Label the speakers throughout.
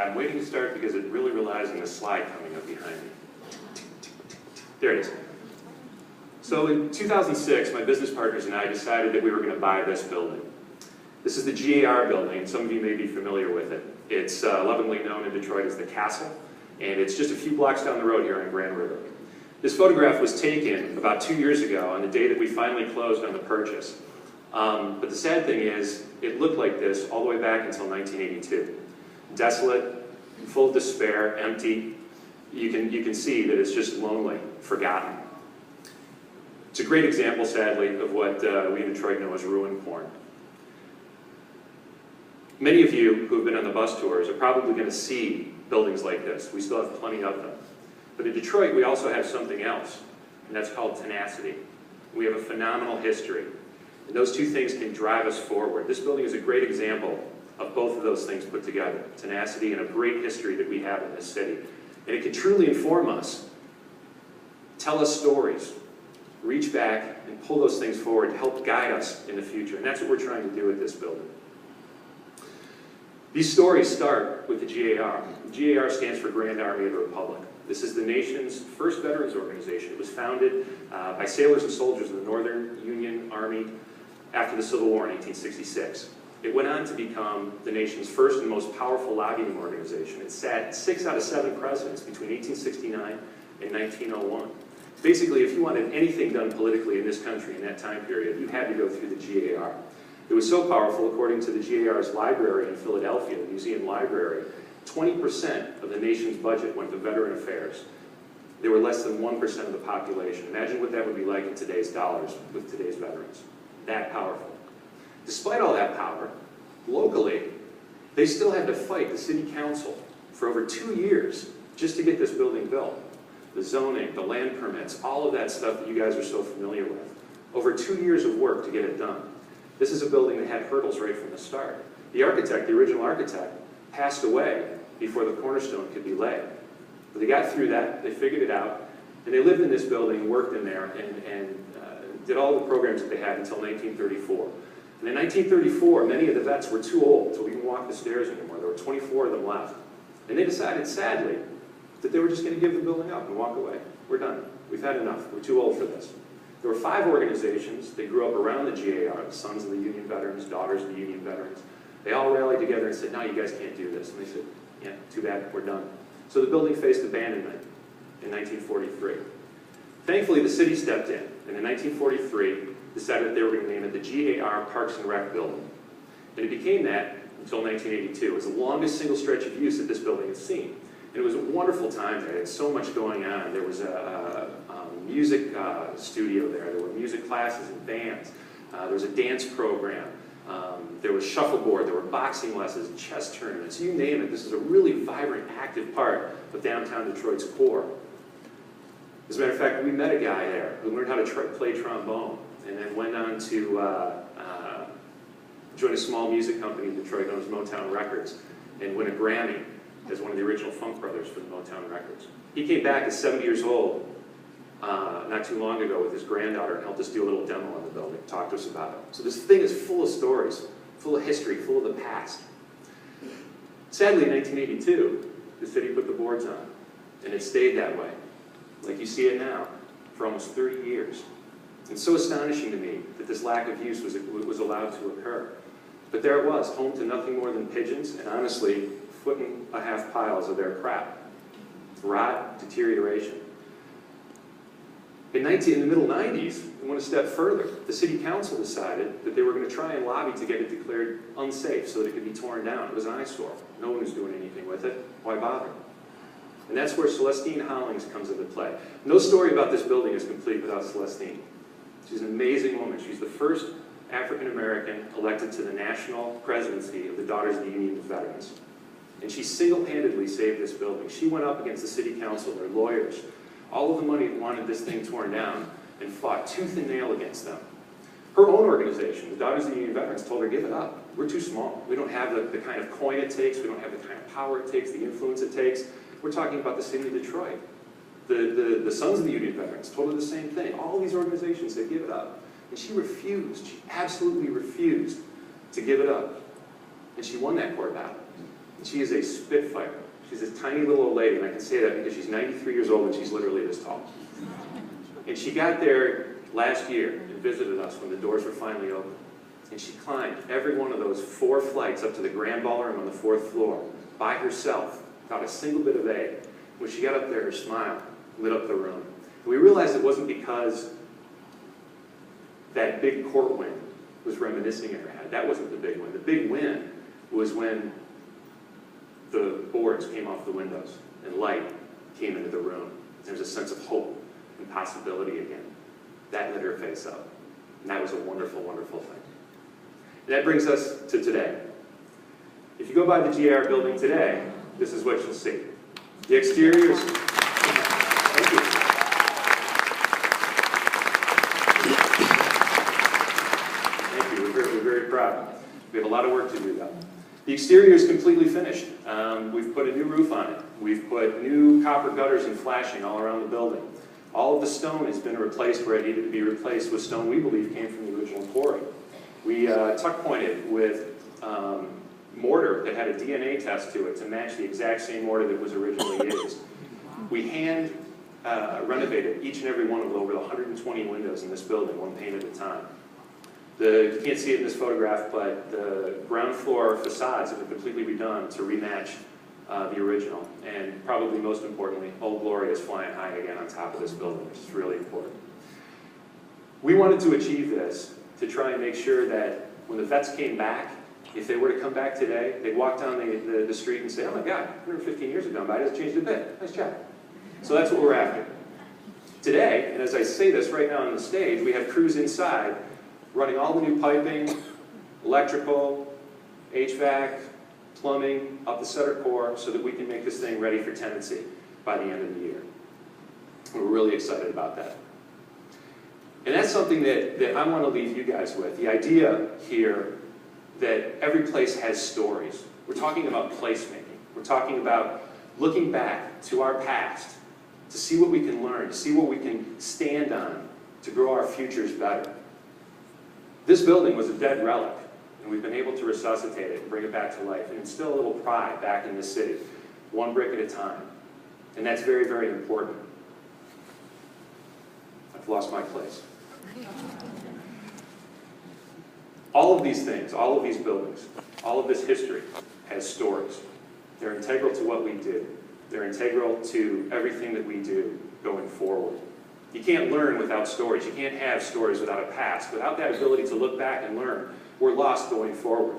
Speaker 1: I'm waiting to start because it really relies on the slide coming up behind me. There it is. So in 2006, my business partners and I decided that we were going to buy this building. This is the GAR Building. Some of you may be familiar with it. It's lovingly known in Detroit as the Castle, and it's just a few blocks down the road here on Grand River. This photograph was taken about 2 years ago on the day that we finally closed on the purchase. But the sad thing is, it looked like this all the way back until 1982. Desolate, full of despair, empty. You can see that it's just lonely, forgotten. It's a great example, sadly, of what we in Detroit know as ruin porn. Many of you who have been on the bus tours are probably going to see buildings like this. We still have plenty of them. But in Detroit, we also have something else, and that's called tenacity. We have a phenomenal history, and those two things can drive us forward. This building is a great example of both of those things put together, tenacity and a great history that we have in this city. And it can truly inform us, tell us stories, reach back and pull those things forward to help guide us in the future. And that's what we're trying to do with this building. These stories start with the GAR. The GAR stands for Grand Army of the Republic. This is the nation's first veterans organization. It was founded by sailors and soldiers of the Northern Union Army after the Civil War in 1866. It went on to become the nation's first and most powerful lobbying organization. It sat 6 out of 7 presidents between 1869 and 1901. Basically, if you wanted anything done politically in this country in that time period, you had to go through the GAR. It was so powerful, according to the GAR's library in Philadelphia, the Museum Library, 20% of the nation's budget went to veteran affairs. They were less than 1% of the population. Imagine what that would be like in today's dollars with today's veterans. That powerful. Despite all that power, locally, they still had to fight the city council for over 2 years just to get this building built. The zoning, the land permits, all of that stuff that you guys are so familiar with. Over 2 years of work to get it done. This is a building that had hurdles right from the start. The architect, the original architect, passed away before the cornerstone could be laid. But they got through that, they figured it out, and they lived in this building, worked in there, and did all the programs that they had until 1934. And in 1934, many of the vets were too old to even walk the stairs anymore. There were 24 of them left. And they decided, sadly, that they were just going to give the building up and walk away. We're done. We've had enough. We're too old for this. There were 5 organizations that grew up around the GAR, the Sons of the Union Veterans, Daughters of the Union Veterans. They all rallied together and said, no, you guys can't do this. And they said, yeah, too bad, we're done. So the building faced abandonment in 1943. Thankfully, the city stepped in, and in 1943, decided that they were going to name it the GAR Parks and Rec Building. And it became that until 1982. It was the longest single stretch of use that this building has seen. And it was a wonderful time there. There had so much going on. There was a music studio there. There were music classes and bands. There was a dance program. There was shuffleboard. There were boxing lessons, chess tournaments. You name it. This is a really vibrant, active part of downtown Detroit's core. As a matter of fact, we met a guy there who learned how to play trombone and then went on to join a small music company in Detroit known as Motown Records and win a Grammy as one of the original Funk Brothers for the Motown Records. He came back at 70 years old not too long ago with his granddaughter and helped us do a little demo on the building, talk to us about it. So this thing is full of stories, full of history, full of the past. Sadly, in 1982, the city put the boards on, and it stayed that way, like you see it now, for almost 30 years. It's so astonishing to me that this lack of use was allowed to occur. But there it was, home to nothing more than pigeons, and honestly, 1.5 piles of their crap. Rot, deterioration. In the middle 90s, we went a step further. The city council decided that they were going to try and lobby to get it declared unsafe so that it could be torn down. It was an eyesore. No one was doing anything with it. Why bother? And that's where Celestine Hollings comes into play. No story about this building is complete without Celestine. She's an amazing woman. She's the first African-American elected to the national presidency of the Daughters of the Union of Veterans. And she single-handedly saved this building. She went up against the city council, their lawyers, all of the money that wanted this thing torn down, and fought tooth and nail against them. Her own organization, the Daughters of the Union Veterans, told her, give it up. We're too small. We don't have the kind of coin it takes. We don't have the kind of power it takes, the influence it takes. We're talking about the city of Detroit. The Sons of the Union Veterans told her the same thing. All these organizations said, give it up. And she refused. She absolutely refused to give it up. And she won that court battle. She is a spitfire. She's this tiny little old lady, and I can say that because she's 93 years old and she's literally this tall. And she got there last year and visited us when the doors were finally open. And she climbed every one of those 4 flights up to the grand ballroom on the 4th floor by herself, without a single bit of aid. When she got up there, her smile lit up the room. And we realized it wasn't because that big court win was reminiscing in her head. That wasn't the big win. The big win was when the boards came off the windows and light came into the room. There was a sense of hope and possibility again. That lit her face up. And that was a wonderful, wonderful thing. And that brings us to today. If you go by the GAR building today, this is what you'll see. The exteriors. Thank you. Thank you. We're very proud. We have a lot of work to do though. The exterior is completely finished. We've put a new roof on it. We've put new copper gutters and flashing all around the building. All of the stone has been replaced where it needed to be replaced with stone we believe came from the original quarry. We tuck pointed with mortar that had a DNA test to it to match the exact same mortar that was originally used. We hand renovated each and every one of the over 120 windows in this building, one pane at a time. You can't see it in this photograph, but the ground floor facades have been completely redone to rematch the original. And probably most importantly, Old Glory is flying high again on top of this building, which is really important. We wanted to achieve this to try and make sure that when the vets came back, if they were to come back today, they'd walk down the street and say, oh my God, 115 years have gone by, it hasn't changed a bit. Nice job. So that's what we're after. Today, and as I say this right now on the stage, we have crews inside running all the new piping, electrical, HVAC, plumbing, up the center core, so that we can make this thing ready for tenancy by the end of the year. We're really excited about that. And that's something that I want to leave you guys with. The idea here that every place has stories. We're talking about placemaking. We're talking about looking back to our past to see what we can learn, to see what we can stand on to grow our futures better. This building was a dead relic, and we've been able to resuscitate it and bring it back to life and instill a little pride back in this city, one brick at a time. And that's very, very important. I've lost my place. All of these things, all of these buildings, all of this history has stories. They're integral to what we do. They're integral to everything that we do going forward. You can't learn without stories. You can't have stories without a past. Without that ability to look back and learn, we're lost going forward.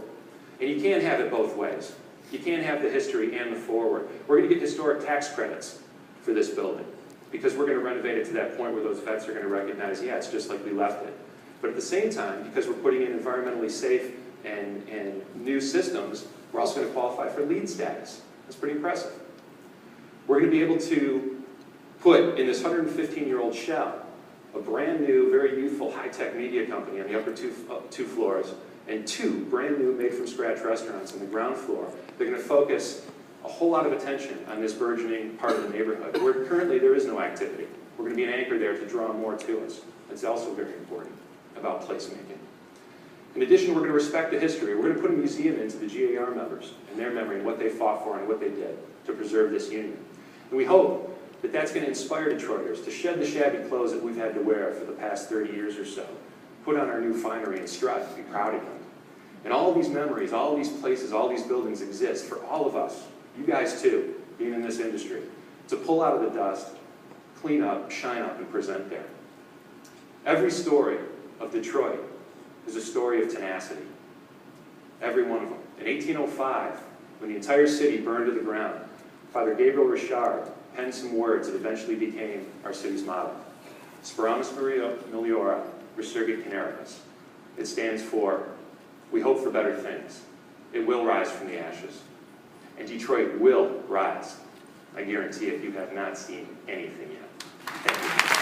Speaker 1: And you can't have it both ways. You can't have the history and the forward. We're going to get historic tax credits for this building because we're going to renovate it to that point where those vets are going to recognize, yeah, it's just like we left it. But at the same time, because we're putting in environmentally safe and new systems, we're also going to qualify for LEED status. That's pretty impressive. We're going to be able to put in this 115-year-old shell a brand new, very youthful, high-tech media company on the upper two floors and 2 brand new made-from-scratch restaurants on the ground floor. They're going to focus a whole lot of attention on this burgeoning part of the neighborhood where currently there is no activity. We're going to be an anchor there to draw more to us. That's also very important about placemaking. In addition, we're going to respect the history. We're going to put a museum into the GAR members and their memory and what they fought for and what they did to preserve this union. And we hope that that's going to inspire Detroiters to shed the shabby clothes that we've had to wear for the past 30 years or so, put on our new finery and strut, be proud of them. And all of these memories, all of these places, all these buildings exist for all of us, you guys too, being in this industry, to pull out of the dust, clean up, shine up, and present there. Every story of Detroit is a story of tenacity. Every one of them. In 1805, when the entire city burned to the ground, Father Gabriel Richard penned some words that eventually became our city's motto. Speramus Meliora Resurgit Generis. It stands for, we hope for better things. It will rise from the ashes. And Detroit will rise. I guarantee it, you have not seen anything yet. Thank you.